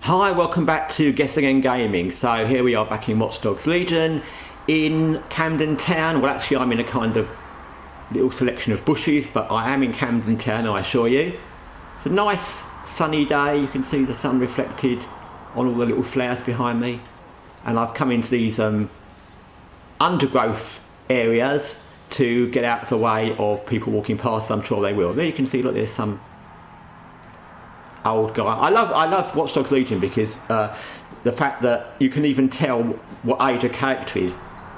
Hi, welcome back to Guessagaingaming. So here we are back in Watch Dogs Legion in Camden Town. Well, actually I'm in a kind of little selection of bushes, but I am in Camden Town, I assure you. It's a nice sunny day. You can see the sun reflected on all the little flowers behind me. And I've come into these undergrowth areas to get out of the way of people walking past. I'm sure they will. There you can see, look, there's some old guy. I love Watch Dogs Legion because the fact that you can even tell what age a character is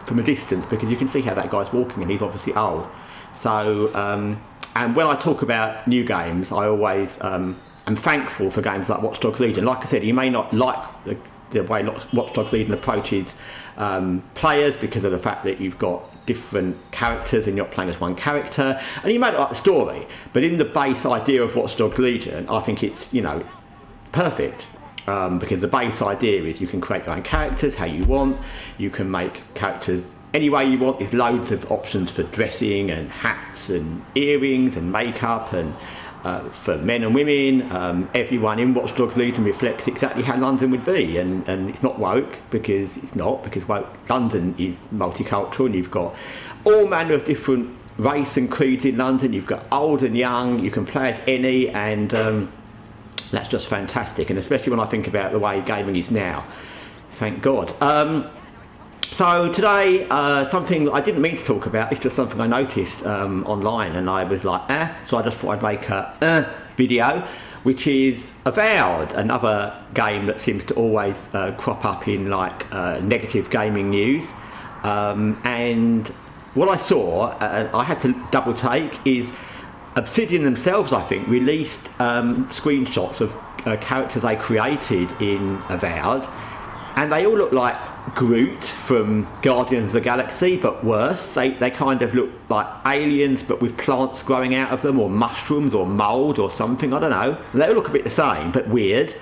from a distance, because you can see how that guy's walking and he's obviously old. So and when I talk about new games, I always am thankful for games like Watch Dogs Legion. Like I said, you may not like the way Watch Dogs Legion approaches players because of the fact that you've got different characters and you're not playing as one character, and you may not like the story, but in the base idea of Watch Dogs Legion, I think it's, you know, perfect. Because the base idea is you can create your own characters how you want, you can make characters any way you want. There's loads of options for dressing and hats and earrings and makeup, and for men and women. Everyone in Watch Dogs Legion reflects exactly how London would be, and it's not woke, because it's not, because London is multicultural, and you've got all manner of different race and creeds in London. You've got old and young, you can play as any, and that's just fantastic. And especially when I think about the way gaming is now, thank God. So today, something I didn't mean to talk about, it's just something I noticed online, and I was like, so I just thought I'd make a video, which is Avowed, another game that seems to always crop up in like negative gaming news. And what I saw, I had to double take, is Obsidian themselves, I think, released screenshots of characters they created in Avowed, and they all look like Groot from Guardians of the Galaxy, but worse. They kind of look like aliens, but with plants growing out of them, or mushrooms, or mould, or something, I don't know. They all look a bit the same, but weird.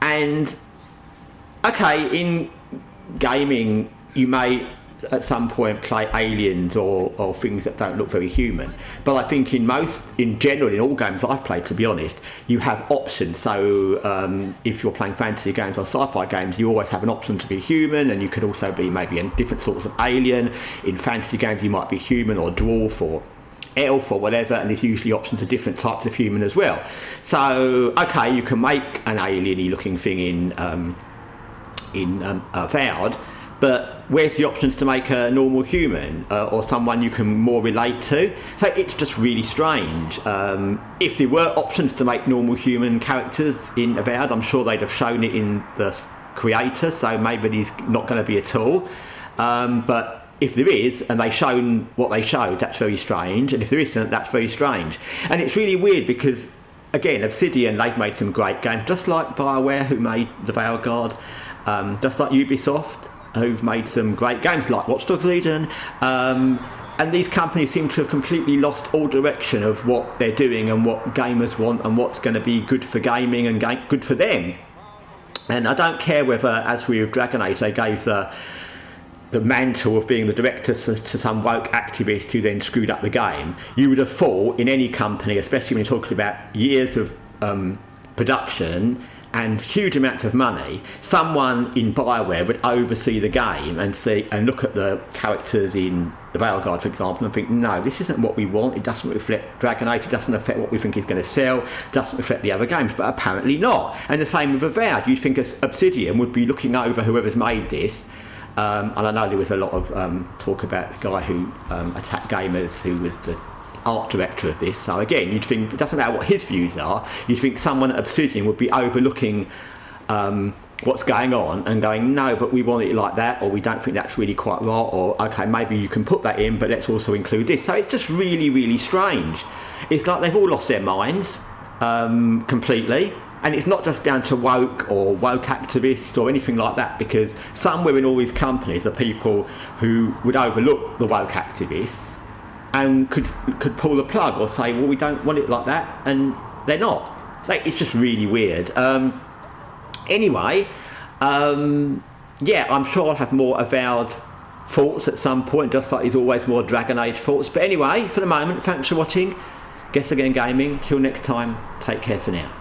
And, okay, in gaming, you may at some point play aliens or things that don't look very human, but I think in general in all games I've played, to be honest, you have options. So if you're playing fantasy games or sci-fi games, you always have an option to be human, and you could also be maybe in different sorts of alien. In fantasy games you might be human or dwarf or elf or whatever, and there's usually options for different types of human as well. So okay, you can make an alien-y looking thing in Avowed, but where's the options to make a normal human or someone you can more relate to? So it's just really strange. If there were options to make normal human characters in Avowed, I'm sure they'd have shown it in the creator, so maybe there's not going to be at all. But if there is, and they've shown what they showed, that's very strange. And if there isn't, that's very strange. And it's really weird because, again, Obsidian, they've made some great games, just like BioWare, who made the Veilguard, just like Ubisoft, who've made some great games like Watch Dogs Legion, and these companies seem to have completely lost all direction of what they're doing and what gamers want and what's going to be good for gaming and good for them. And I don't care whether, as with Dragon Age, they gave the mantle of being the director to some woke activist who then screwed up the game. You would have thought in any company, especially when you're talking about years of production and huge amounts of money, someone in BioWare would oversee the game and look at the characters in the Veilguard, for example, and think, no, this isn't what we want. It doesn't reflect Dragon Age. It doesn't reflect what we think is going to sell. It doesn't reflect the other games. But apparently not. And the same with Avowed. You'd think Obsidian would be looking over whoever's made this. And I know there was a lot of talk about the guy who attacked gamers, who was the art director of this. So again, you'd think it doesn't matter what his views are, you'd think someone at Obsidian would be overlooking what's going on and going, no, but we want it like that, or we don't think that's really quite right, or okay, maybe you can put that in, but let's also include this. So it's just really, really strange. It's like they've all lost their minds completely. And it's not just down to woke or woke activists or anything like that, because somewhere in all these companies are people who would overlook the woke activists and could pull the plug or say, well, we don't want it like that, and they're not. Like, it's just really weird. Anyway, yeah, I'm sure I'll have more Avowed thoughts at some point, just like there's always more Dragon Age thoughts. But anyway, for the moment, thanks for watching Guessagaingaming. Till next time, take care for now.